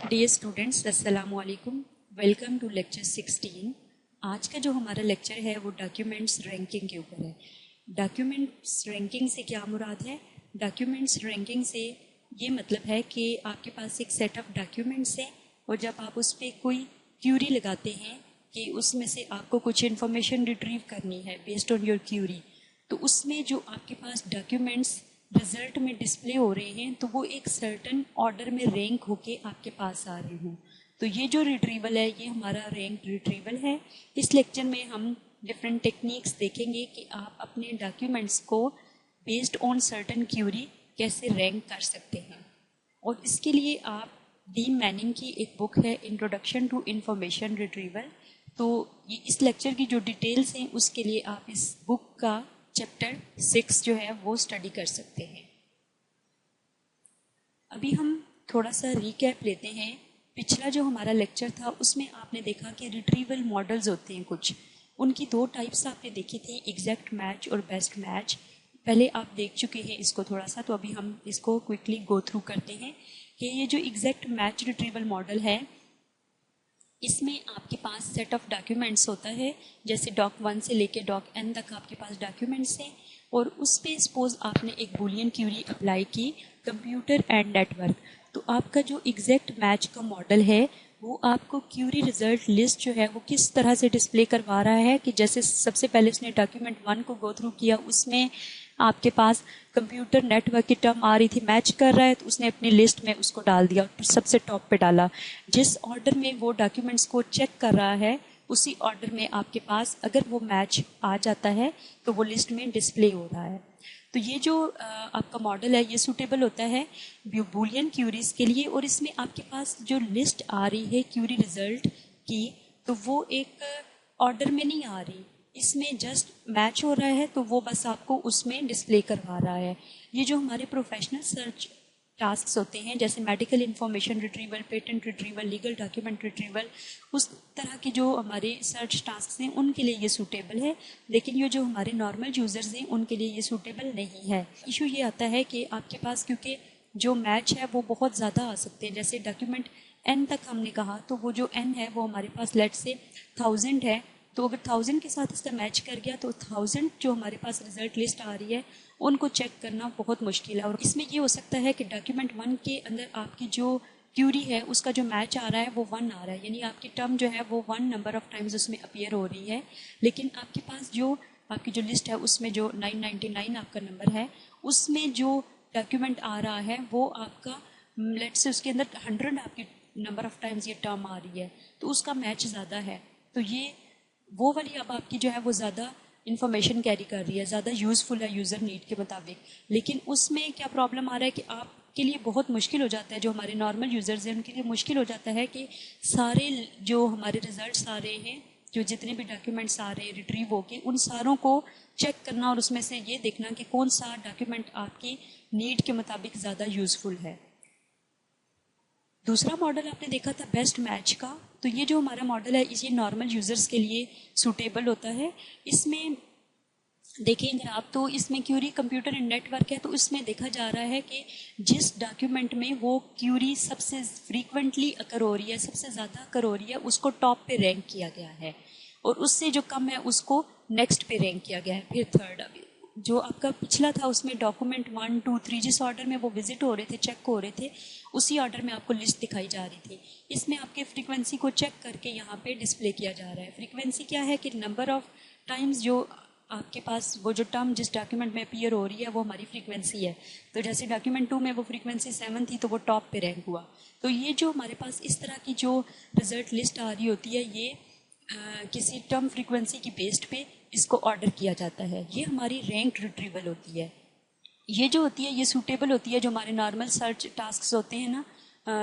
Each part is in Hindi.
डियर स्टूडेंट्स, अस्सलाम वालेकुम। Welcome to lecture 16। आज का जो हमारा लेक्चर है वो डॉक्यूमेंट्स रैंकिंग के ऊपर है। डॉक्यूमेंट्स रैंकिंग से क्या मुराद है? डॉक्यूमेंट्स रैंकिंग से ये मतलब है कि आपके पास एक सेट ऑफ डॉक्यूमेंट्स है और जब आप उस पर कोई क्यूरी लगाते हैं कि उसमें से आपको कुछ इन्फॉर्मेशन रिट्रीव करनी है बेस्ड ऑन योर क्यूरी, तो उसमें जो आपके पास डॉक्यूमेंट्स रिजल्ट में डिस्प्ले हो रहे हैं तो वो एक सर्टन ऑर्डर में रैंक होके आपके पास आ रहे हों। तो ये जो रिट्रीवल है ये हमारा रैंक रिट्रीवल है। इस लेक्चर में हम डिफरेंट टेक्निक्स देखेंगे कि आप अपने डॉक्यूमेंट्स को बेस्ड ऑन सर्टन क्यूरी कैसे रैंक कर सकते हैं। और इसके लिए आप डीन मैनिंग की एक बुक है इंट्रोडक्शन टू इंफॉर्मेशन रिट्रीवल, तो ये इस लेक्चर की जो डिटेल्स हैं उसके लिए आप इस बुक का चैप्टर 6 जो है वो स्टडी कर सकते हैं। अभी हम थोड़ा सा रिकैप लेते हैं। पिछला जो हमारा लेक्चर था उसमें आपने देखा कि रिट्रीवल मॉडल्स होते हैं कुछ, उनकी दो टाइप्स आपने देखी थी, एग्जैक्ट मैच और बेस्ट मैच। पहले आप देख चुके हैं इसको थोड़ा सा, तो अभी हम इसको क्विकली गो थ्रू करते हैं कि ये जो एग्जैक्ट मैच रिट्रीवल मॉडल है इसमें आपके पास सेट ऑफ डॉक्यूमेंट्स होता है, जैसे डॉक 1 से लेके डॉक n तक आपके पास डॉक्यूमेंट्स हैं और उस पर सपोज आपने एक बूलियन क्यूरी अप्लाई की कंप्यूटर एंड नेटवर्क, तो आपका जो एग्जैक्ट मैच का मॉडल है वो आपको क्यूरी रिजल्ट लिस्ट जो है वो किस तरह से डिस्प्ले करवा रहा है कि जैसे सबसे पहले उसने डॉक्यूमेंट 1 को गो थ्रू किया, उसमें आपके पास कंप्यूटर नेटवर्क की टर्म आ रही थी, मैच कर रहा है, तो उसने अपनी लिस्ट में उसको डाल दिया और सबसे टॉप पे डाला। जिस ऑर्डर में वो डॉक्यूमेंट्स को चेक कर रहा है उसी ऑर्डर में आपके पास अगर वो मैच आ जाता है तो वो लिस्ट में डिस्प्ले हो रहा है। तो ये जो आपका मॉडल है ये सूटेबल होता है बूलियन क्यूरीज के लिए, और इसमें आपके पास जो लिस्ट आ रही है क्यूरी रिजल्ट की तो वो एक ऑर्डर में नहीं आ रही, इसमें जस्ट मैच हो रहा है तो वो बस आपको उसमें डिस्प्ले करवा रहा है। ये जो हमारे प्रोफेशनल सर्च टास्क्स होते हैं जैसे medical information retrieval, patent retrieval, legal document retrieval, उस तरह के जो हमारे सर्च टास्क्स हैं उनके लिए ये सूटेबल है, लेकिन ये जो हमारे नॉर्मल यूजर्स हैं उनके लिए ये सूटेबल नहीं है। इशू ये आता है कि आपके पास क्योंकि जो मैच है वो बहुत ज़्यादा आ सकते हैं, जैसे डॉक्यूमेंट n तक हमने कहा तो वो जो n है वो हमारे पास लेट से 1000 है, तो अगर 1000 के साथ इसका मैच कर गया तो 1000 जो हमारे पास रिजल्ट लिस्ट आ रही है उनको चेक करना बहुत मुश्किल है। और इसमें ये हो सकता है कि डॉक्यूमेंट 1 के अंदर आपकी जो क्यूरी है उसका जो मैच आ रहा है वो 1 आ रहा है, यानी आपकी टर्म जो है वो 1 नंबर ऑफ टाइम्स उसमें अपीयर हो रही है, लेकिन आपके पास जो आपकी जो लिस्ट है उसमें जो 999 आपका नंबर है उसमें जो डॉक्यूमेंट आ रहा है वो आपका लेट से उसके अंदर 100 आपकी नंबर ऑफ टाइम्स ये टर्म आ रही है तो उसका मैच ज़्यादा है। तो ये वो वाली अब आपकी जो है वो ज़्यादा इन्फॉर्मेशन कैरी कर रही है, ज़्यादा यूज़फुल है यूज़र नीड के मुताबिक, लेकिन उसमें क्या प्रॉब्लम आ रहा है कि आपके लिए बहुत मुश्किल हो जाता है, जो हमारे नॉर्मल यूज़र्स हैं उनके लिए मुश्किल हो जाता है कि सारे जो हमारे रिजल्ट्स आ रहे हैं, जो जितने भी डॉक्यूमेंट्स आ रहे हैं रिट्रीव होके, उन सारों को चेक करना और उसमें से ये देखना कि कौन सा डॉक्यूमेंट आपकी नीड के मुताबिक ज़्यादा यूज़फुल है। दूसरा मॉडल आपने देखा था बेस्ट मैच का, तो ये जो हमारा मॉडल है ये नॉर्मल यूजर्स के लिए सूटेबल होता है। इसमें देखेंगे आप तो इसमें क्यूरी कंप्यूटर एंड नेटवर्क है, तो इसमें देखा जा रहा है कि जिस डॉक्यूमेंट में वो क्यूरी सबसे फ्रीक्वेंटली अकर हो रही है, सबसे ज़्यादा अकर हो रही है, उसको टॉप पे रैंक किया गया है और उससे जो कम है उसको नेक्स्ट पे रैंक किया गया है, फिर थर्ड। जो आपका पिछला था उसमें डॉक्यूमेंट 1, 2, 3 जिस ऑर्डर में वो विजिट हो रहे थे, चेक हो रहे थे, उसी ऑर्डर में आपको लिस्ट दिखाई जा रही थी। इसमें आपके फ्रीक्वेंसी को चेक करके यहाँ पे डिस्प्ले किया जा रहा है। फ्रीक्वेंसी क्या है कि नंबर ऑफ टाइम्स जो आपके पास वो जो टर्म जिस डॉक्यूमेंट में अपीयर हो रही है वो हमारी फ्रीक्वेंसी है। तो जैसे डॉक्यूमेंट 2 में वो फ्रीक्वेंसी 7 थी तो वो टॉप पे रैंक हुआ। तो ये जो हमारे पास इस तरह की जो रिजल्ट लिस्ट आ रही होती है ये किसी टर्म फ्रीक्वेंसी की बेस्ड पे इसको ऑर्डर किया जाता है, ये हमारी रैंक रिट्रीवल होती है। ये जो होती है ये सूटेबल होती है जो हमारे नॉर्मल सर्च टास्क्स होते हैं ना,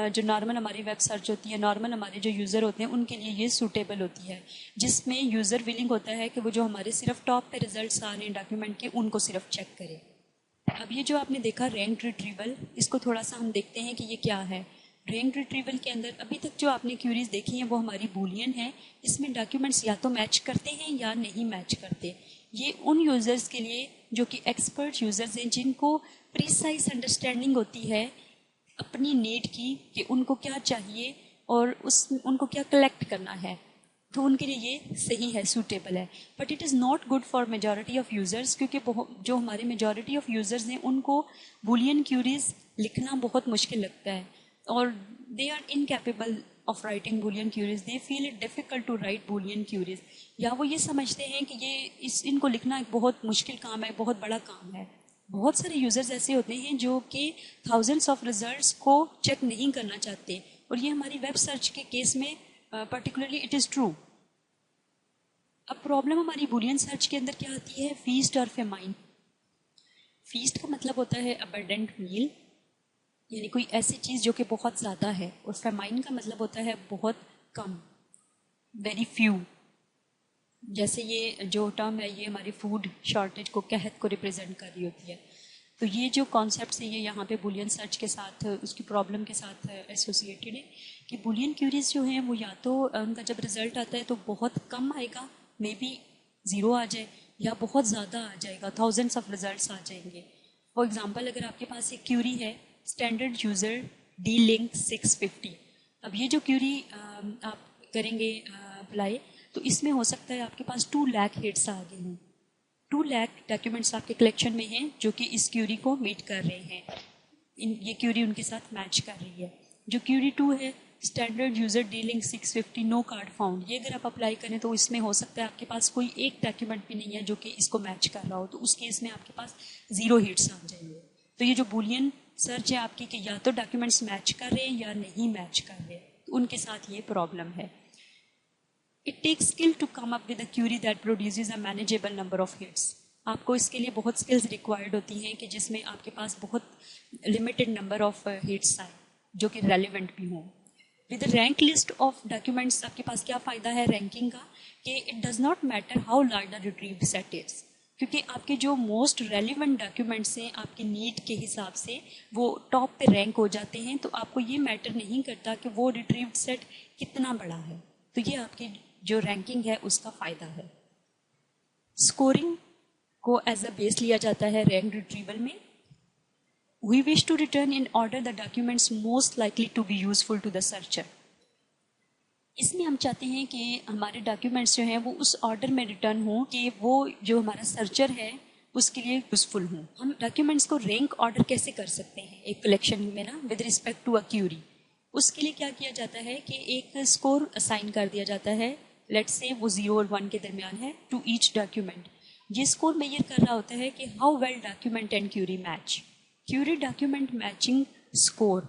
जो नॉर्मल हमारी वेब सर्च होती है, नॉर्मल हमारे जो यूज़र होते हैं उनके लिए ये सूटेबल होती है, जिसमें यूज़र विलिंग होता है कि वो जो हमारे सिर्फ टॉप पे रिजल्ट्स आ रहे हैं डॉक्यूमेंट के उनको सिर्फ चेक करें। अब ये जो आपने देखा रैंक रिट्रीवल, इसको थोड़ा सा हम देखते हैं कि ये क्या है। रैंक रिट्रीवल के अंदर अभी तक जो आपने क्यूरीज देखी हैं वो हमारी बूलियन है, इसमें डॉक्यूमेंट्स या तो मैच करते हैं या नहीं मैच करते। ये उन यूज़र्स के लिए जो कि एक्सपर्ट यूज़र्स हैं, जिनको प्रिसाइज अंडरस्टैंडिंग होती है अपनी नीड की कि उनको क्या चाहिए और उनको क्या कलेक्ट करना है, तो उनके लिए ये सही है, सूटेबल है। But it is not good for majority of users, क्योंकि जो हमारे मेजॉरिटी ऑफ यूज़र्स हैं उनको बूलियन क्यूरीज लिखना बहुत मुश्किल लगता है, और they are incapable of writing Boolean queries, they feel it difficult to write Boolean queries, या वो ये समझते हैं कि इनको लिखना एक बहुत मुश्किल काम है, बहुत बड़ा काम है। बहुत सारे यूज़र्स ऐसे होते हैं जो कि थाउजेंड्स ऑफ रिजल्ट्स को चेक नहीं करना चाहते, और ये हमारी वेब सर्च के केस में पर्टिकुलरली इट इज़ ट्रू। अब प्रॉब्लम हमारी बूलियन सर्च के अंदर क्या आती है, फीस्ट और फेमाइन। फीस्ट का मतलब होता है अबंडेंट मील, यानी कोई ऐसी चीज़ जो कि बहुत ज़्यादा है, और फेमाइन का मतलब होता है बहुत कम, वेरी फ्यू। जैसे ये जो टर्म है ये हमारी फूड शॉर्टेज को, कहत को रिप्रेजेंट कर रही होती है। तो ये जो कॉन्सेप्ट है ये यहाँ पे बूलियन सर्च के साथ, उसकी प्रॉब्लम के साथ एसोसिएटेड है कि बूलियन क्यूरीज जो हैं वो या तो उनका जब रिजल्ट आता है तो बहुत कम आएगा, मे बी ज़ीरो आ जाए, या बहुत ज़्यादा आ जाएगा, थाउजेंड्स ऑफ रिजल्ट्स आ जाएंगे। फॉर एग्जांपल अगर आपके पास एक क्यूरी है स्टैंडर्ड यूज़र डी लिंक 650, अब ये जो क्यूरी आप करेंगे अप्लाई, तो इसमें हो सकता है आपके पास 2 लाख हिट्स आ गए हैं, 2 लाख डॉक्यूमेंट्स आपके कलेक्शन में हैं जो कि इस क्यूरी को मीट कर रहे हैं, ये क्यूरी उनके साथ मैच कर रही है। जो क्यूरी 2 है standard user dealing 650 no card found, ये अगर आप अप्लाई करें तो इसमें हो सकता है आपके पास कोई एक डॉक्यूमेंट भी नहीं है जो कि इसको मैच कर रहा हो, तो उस केस में आपके पास 0 हिट्स आ जाएंगे। तो ये जो बूलियन सर्च है आपकी कि या तो डॉक्यूमेंट्स मैच कर रहे हैं या नहीं मैच कर रहे, तो उनके साथ ये प्रॉब्लम है। It takes skill to come up with a query that produces a manageable number of hits. आपको इसके लिए बहुत स्किल्स रिक्वायर्ड होती हैं कि जिसमें आपके पास बहुत लिमिटेड नंबर ऑफ हिट्स आए जो कि रेलिवेंट भी हों। With rank list of documents आपके पास क्या फ़ायदा है रैंकिंग का, कि it does not matter how large the retrieved set is, क्योंकि आपके जो मोस्ट रेलिवेंट डॉक्यूमेंट्स हैं आपकी नीड के हिसाब से वो टॉप पे रैंक हो जाते हैं, तो आपको ये मैटर नहीं करता कि वो रिट्रीव्ड सेट कितना बड़ा है। तो ये आपकी जो रैंकिंग है उसका फ़ायदा है। स्कोरिंग को एज अ बेस लिया जाता है रैंक रिट्रीवल में। We wish to return in order the documents most likely to be useful to the searcher. इसमें हम चाहते हैं कि हमारे डॉक्यूमेंट्स जो हैं वो उस ऑर्डर में रिटर्न हों कि वो जो हमारा सर्चर है उसके लिए यूजफुल हों। हम डॉक्यूमेंट्स को रैंक ऑर्डर कैसे कर सकते हैं एक कलेक्शन में ना, with respect to a query. उसके लिए क्या किया जाता है कि एक स्कोर असाइन कर दिया जाता है, लेट्स से वो 0 और 1 के दरमियान है, टू ईच डॉक्यूमेंट। ये स्कोर मेजर कर रहा होता है कि how well document and query match, query document matching score.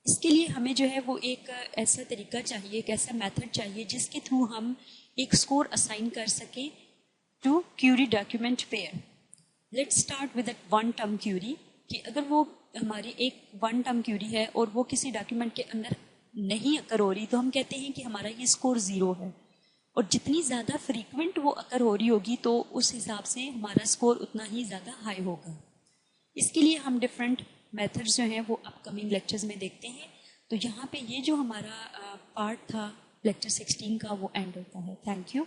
इसके लिए हमें जो है वो एक ऐसा तरीका चाहिए, एक ऐसा मेथड चाहिए जिसके थ्रू हम एक स्कोर असाइन कर सकें to query document pair. Let's start with one term query, कि अगर वो हमारी एक वन टर्म क्यूरी है और वो किसी डॉक्यूमेंट के अंदर नहीं अकर हो रही, तो हम कहते हैं कि हमारा ये स्कोर 0 है, और जितनी ज़्यादा फ्रीक्वेंट वो अकर हो रही होगी तो उस हिसाब से हमारा स्कोर उतना ही ज़्यादा हाई होगा। इसके लिए हम डिफरेंट मेथड्स जो हैं वो अपकमिंग लेक्चर्स में देखते हैं। तो यहाँ पे ये जो हमारा पार्ट था लेक्चर 16 का वो एंड होता है। Thank you.